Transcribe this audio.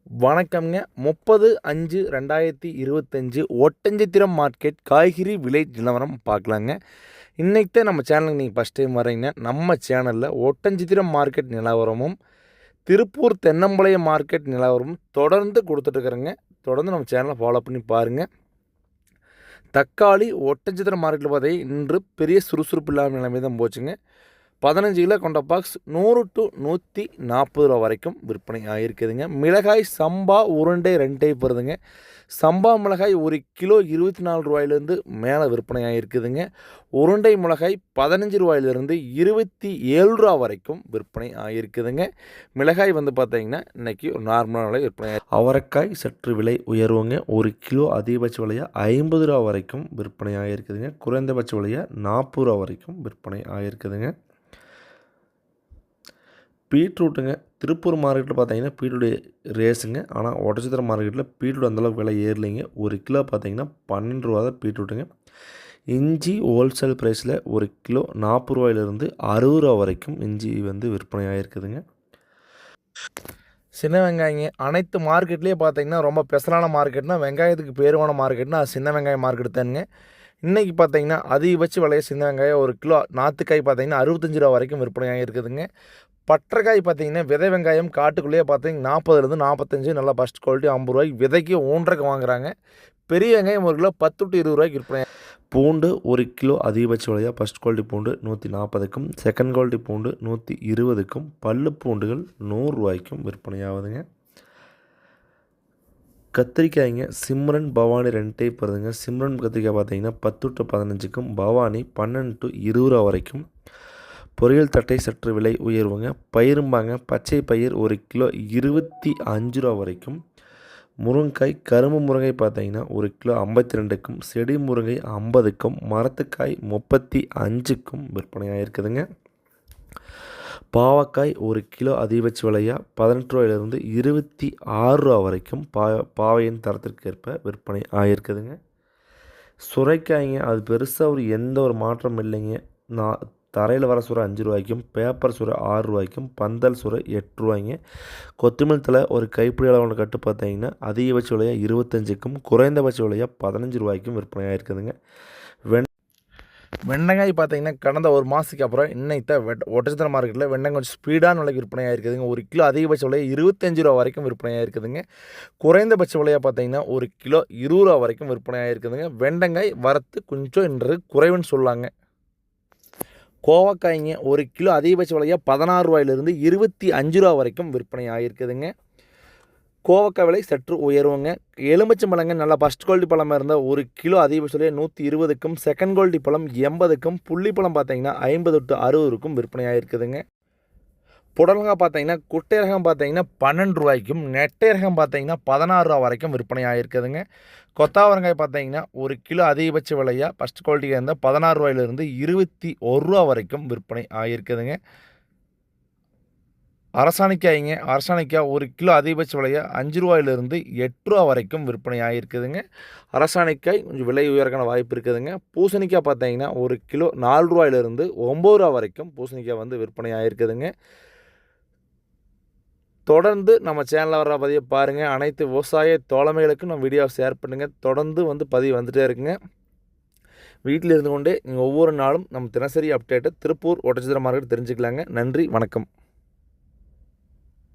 வணக்கம்ங்க. 30/5/2025 ஒட்டஞ்சத்திரம் மார்க்கெட் காய்கறி விலை நிலவரம் பார்க்கலாங்க. இன்னைக்கு தான் நம்ம சேனலுக்கு நீங்கள் ஃபஸ்ட் டைம் வரீங்க. நம்ம சேனலில் ஒட்டஞ்சத்திரம் மார்க்கெட் நிலவரமும் திருப்பூர் தென்னம்பாளையம் மார்க்கெட் நிலவரமும் தொடர்ந்து கொடுத்துட்ருக்குறேங்க. தொடர்ந்து நம்ம சேனலை ஃபாலோ பண்ணி பாருங்கள். தக்காளி ஒட்டஞ்சத்திரம் மார்க்கெட்டில் பார்த்தீங்கன்னா இன்று பெரிய சுறுசுறுப்பு இல்லாமல் நிலைமை தான் போச்சுங்க. 15 கிலோ கொண்ட பாக்ஸ் 100 to 140 ரூபா வரைக்கும் விற்பனை ஆகிருக்குதுங்க. மிளகாய் சம்பா உருண்டை 2 டைப் வருதுங்க. சம்பா மிளகாய் 1 கிலோ 24 ரூபாயிலேருந்து மேலே விற்பனை ஆகிருக்குதுங்க. உருண்டை மிளகாய் 15 ரூபாயிலிருந்து 27 ரூபா வரைக்கும் விற்பனை ஆகிருக்குதுங்க. மிளகாய் பார்த்தீங்கன்னா இன்றைக்கி ஒரு நார்மலான விலை விற்பனை. அவரைக்காய் சற்று விலை உயர்வுங்க. 1 கிலோ அதிகபட்ச விலையாக 50 ரூபா வரைக்கும் விற்பனை ஆகிருக்குதுங்க. குறைந்தபட்ச விலையாக 40 ரூபா வரைக்கும் விற்பனை ஆகிருக்குதுங்க. பீட்ரூட்டுங்க திருப்பூர் மார்க்கெட்டில் பார்த்தீங்கன்னா பீட்ரூட் ரேஸுங்க. ஆனால் ஒட்டச்சத்திரம் மார்க்கெட்டில் பீட்ரூட் அந்தளவுக்கு விலை ஏறலைங்க. 1 கிலோ பார்த்தீங்கன்னா 12 ரூபா தான் பீட்ரூட்டுங்க. இஞ்சி ஹோல்சேல் ப்ரைஸில் 1 கிலோ 40 ரூபாயிலிருந்து 60 ரூபா வரைக்கும் இஞ்சி விற்பனை ஆகிருக்குதுங்க. சின்ன வெங்காயங்க அனைத்து மார்க்கெட்லேயே பார்த்தீங்கன்னா ரொம்ப ஸ்பெஷலான மார்க்கெட்னால் வெங்காயத்துக்கு பேருவான மார்க்கெட்னா சின்ன வெங்காயம் மார்க்கெட் தானுங்க. இன்றைக்கி பார்த்தீங்கன்னா அதிகபட்ச விலையை சின்ன வெங்காயம் 1 கிலோ நாற்றுக்காய் பார்த்தீங்கன்னா 65 ரூபா வரைக்கும் விற்பனையாக இருக்குதுங்க. பட்டக்காய் பார்த்தீங்கன்னா விதை வெங்காயம் காட்டுக்குள்ளேயே பார்த்தீங்கன்னா 40லேருந்து 45 நல்லா ஃபஸ்ட் குவாலிட்டி 50 ரூபாய்க்கு விதைக்கு 1.5 வாங்குறாங்க. பெரிய வெங்காயம் 1 கிலோ 10 to 20 ரூபாய்க்கு விற்பனை. பூண்டு 1 கிலோ அதிகபட்ச விலையாக ஃபஸ்ட் குவாலிட்டி பூண்டு 140க்கும் செகண்ட் குவாலிட்டி பூண்டு 120க்கும் பல்லு பூண்டுகள் 100 ரூபாய்க்கும் விற்பனையாகுதுங்க. கத்திரிக்காய்ங்க சிம்ரன் பவானி 2 டைப் வருதுங்க. சிம்ரன் கத்திரிக்காய் பார்த்தீங்கன்னா 10 to 15க்கும் பவானி 12 to 20 ரூபா வரைக்கும். பொரியல் தட்டை சற்று விலை உயர்வுங்க. பயிரும்பாங்க பச்சை பயிர் 1 கிலோ 25 ரூபா வரைக்கும். முருங்கைக்காய் கரும்பு முருங்கை பார்த்தீங்கன்னா 1 கிலோ 52க்கும் செடி முருங்கை 50க்கும் மரத்துக்காய் 35க்கும் விற்பனையாக இருக்குதுங்க. பாவக்காய் 1 கிலோ அதிகபட்ச விலையாக 18 ரூபாயிலிருந்து 26 ரூபா வரைக்கும் பாவையின் தரத்திற்கு ஏற்ப விற்பனை ஆகிருக்குதுங்க. சுரைக்காய்ங்க அது பெருசாக எந்த ஒரு மாற்றம் இல்லைங்க. தரையில் வர சுரை 5 ரூபாய்க்கும் பேப்பர் சுரை 6 ரூபாய்க்கும் பந்தல் சுரை 8 ரூபாய்ங்க. கொத்தமல்லி தலை ஒரு கைப்பிடி அளவு கட்டு பார்த்தீங்கன்னா அதிகபட்ச விலையாக 25க்கும் குறைந்தபட்ச விலையாக 15 ரூபாய்க்கும் விற்பனையாக இருக்குதுங்க. வெண்டைக்காய் பார்த்தீங்கன்னா கடந்த ஒரு மாதத்துக்கு அப்புறம் இன்னைக்கு தான் ஒட்டச்சத்திரம் மார்க்கெட்டில் வெண்டைக்காய் கொஞ்சம் ஸ்பீடான விலைக்கு விற்பனையாக இருக்குதுங்க. 1 கிலோ அதிகபட்ச விலையாக 25 ரூபா வரைக்கும் விற்பனையாக இருக்குதுங்க. குறைந்தபட்ச விலையாக பார்த்தீங்கன்னா 1 கிலோ 20 ரூபா வரைக்கும் விற்பனையாக இருக்குதுங்க. வெண்டைக்காய் வரத்து கொஞ்சம் இன்று குறைவுன்னு சொல்லாங்க. கோவக்காய்ங்க 1 கிலோ அதிகபட்ச விலையாக 16 ரூபாயிலிருந்து 25 ரூபா வரைக்கும் விற்பனை ஆகிருக்குதுங்க. கோவக்காய் விலை சற்று உயர்வுங்க. எலுமிச்சை பழங்க நல்லா ஃபஸ்ட் குவாலிட்டி பழமாக இருந்தால் 1 கிலோ அதிகபட்ச விலையாக 120க்கும் செகண்ட் குவாலிட்டி பழம் 80க்கும் புள்ளிப்பழம் பார்த்தீங்கன்னா 50 to 60க்கும் விற்பனை ஆகிருக்குதுங்க. புடலங்காய் பார்த்தீங்கன்னா குட்டை ரகம் பார்த்தீங்கன்னா 12 ரூபாய்க்கும் நெட்டை ரகம் பார்த்தீங்கன்னா 16 ரூபா வரைக்கும் விற்பனை ஆகிருக்குதுங்க. கொத்தாவரங்காய் பார்த்தீங்கன்னா 1 கிலோ அதிகபட்ச விலையாக ஃபஸ்ட் குவாலிட்டியாக இருந்தால் 16 ரூபாயிலிருந்து 21 ரூபா வரைக்கும் விற்பனை ஆகிருக்குதுங்க. அரசாணிக்காய்ங்க அரசாணிக்காய் 1 கிலோ அதிகபட்ச விலையாக 5 ரூபாயிலிருந்து 8 ரூபா வரைக்கும் விற்பனை ஆகிருக்குதுங்க. அரசாணிக்காய் கொஞ்சம் விலை உயர்க்கான வாய்ப்பு இருக்குதுங்க. பூசணிக்காய் பார்த்தீங்கன்னா 1 கிலோ 4 ரூபாயிலிருந்து 9 ரூபா வரைக்கும் பூசணிக்காய் விற்பனை ஆகிருக்குதுங்க. தொடர்ந்து நம்ம சேனலில் வர பதிவை பாருங்கள். அனைத்து விவசாய தோழமைகளுக்கும் நம்ம வீடியோவை ஷேர் பண்ணுங்கள். தொடர்ந்து பதிவு வந்துகிட்டே இருக்குங்க. வீட்டில் இருந்து கொண்டே நீங்கள் ஒவ்வொரு நாளும் நம்ம தினசரி அப்டேட்டை திருப்பூர் ஒட்டச்சத்திரம் மார்க்கெட் தெரிஞ்சுக்கலாங்க. நன்றி, வணக்கம்.